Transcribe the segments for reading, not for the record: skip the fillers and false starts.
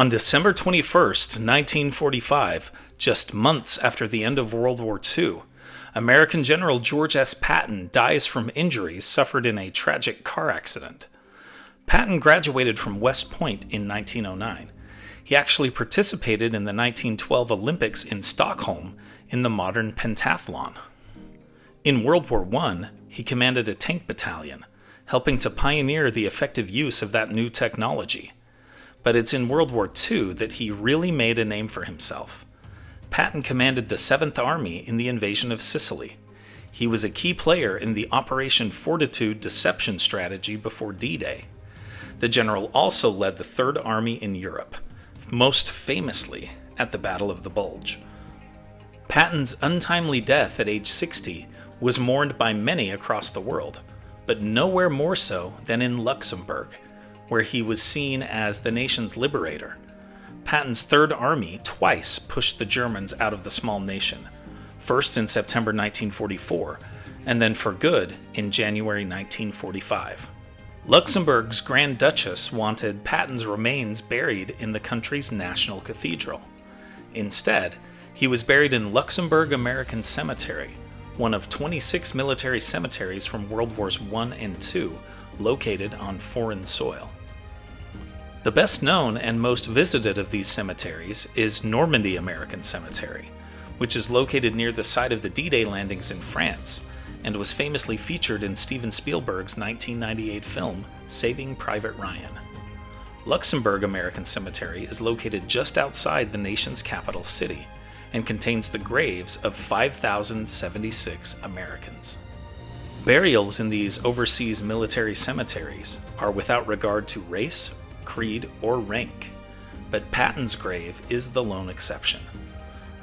On December 21st, 1945, just months after the end of World War II, American General George S. Patton dies from injuries suffered in a tragic car accident. Patton graduated from West Point in 1909. He actually participated in the 1912 Olympics in Stockholm in the modern pentathlon. In World War I, he commanded a tank battalion, helping to pioneer the effective use of that new technology. But it's in World War II that he really made a name for himself. Patton commanded the 7th Army in the invasion of Sicily. He was a key player in the Operation Fortitude deception strategy before D-Day. The general also led the 3rd Army in Europe, most famously at the Battle of the Bulge. Patton's untimely death at age 60 was mourned by many across the world, but nowhere more so than in Luxembourg, where he was seen as the nation's liberator. Patton's 3rd Army twice pushed the Germans out of the small nation, first in September 1944, and then for good in January 1945. Luxembourg's Grand Duchess wanted Patton's remains buried in the country's national cathedral. Instead, he was buried in Luxembourg American Cemetery, one of 26 military cemeteries from World Wars I and II, located on foreign soil. The best known and most visited of these cemeteries is Normandy American Cemetery, which is located near the site of the D-Day landings in France, and was famously featured in Steven Spielberg's 1998 film, Saving Private Ryan. Luxembourg American Cemetery is located just outside the nation's capital city, and contains the graves of 5,076 Americans. Burials in these overseas military cemeteries are without regard to race, creed, or rank, but Patton's grave is the lone exception.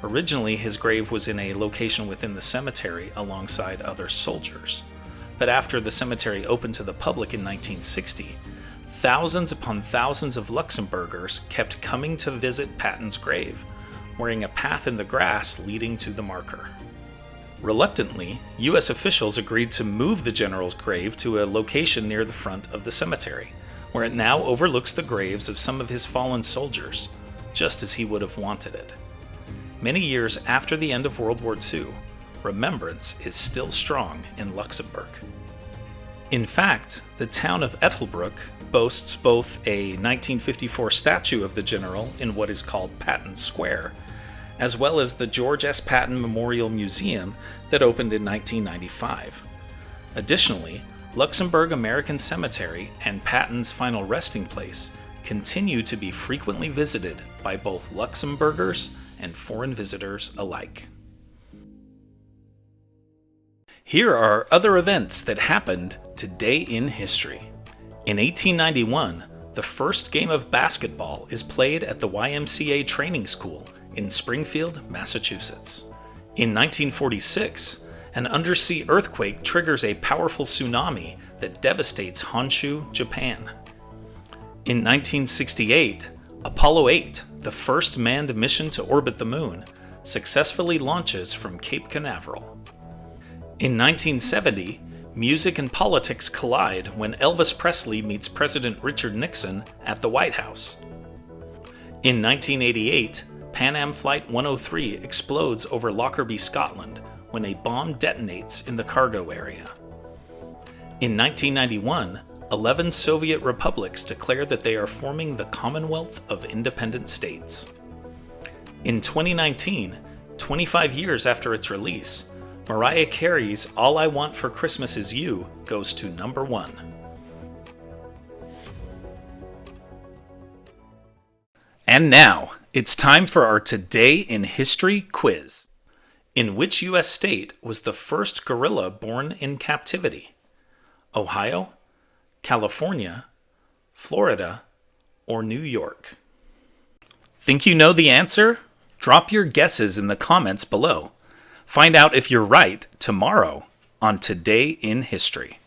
Originally, his grave was in a location within the cemetery alongside other soldiers, but after the cemetery opened to the public in 1960, thousands upon thousands of Luxembourgers kept coming to visit Patton's grave, wearing a path in the grass leading to the marker. Reluctantly, U.S. officials agreed to move the general's grave to a location near the front of the cemetery, where it now overlooks the graves of some of his fallen soldiers, just as he would have wanted it. Many years after the end of World War II, remembrance is still strong in Luxembourg. In fact, the town of Heidelberg boasts both a 1954 statue of the general in what is called Patton Square, as well as the George S. Patton Memorial Museum that opened in 1995. Additionally, Luxembourg American Cemetery and Patton's final resting place continue to be frequently visited by both Luxembourgers and foreign visitors alike. Here are other events that happened today in history. In 1891, the first game of basketball is played at the YMCA training school in Springfield, Massachusetts. In 1946, an undersea earthquake triggers a powerful tsunami that devastates Honshu, Japan. In 1968, Apollo 8, the first manned mission to orbit the moon, successfully launches from Cape Canaveral. In 1970, music and politics collide when Elvis Presley meets President Richard Nixon at the White House. In 1988, Pan Am Flight 103 explodes over Lockerbie, Scotland, when a bomb detonates in the cargo area. In 1991, 11 Soviet republics declare that they are forming the Commonwealth of Independent States. In 2019, 25 years after its release, Mariah Carey's All I Want for Christmas Is You goes to number 1. And now, it's time for our Today in History quiz. In which U.S. state was the first gorilla born in captivity? Ohio, California, Florida, or New York? Think you know the answer? Drop your guesses in the comments below. Find out if you're right tomorrow on Today in History.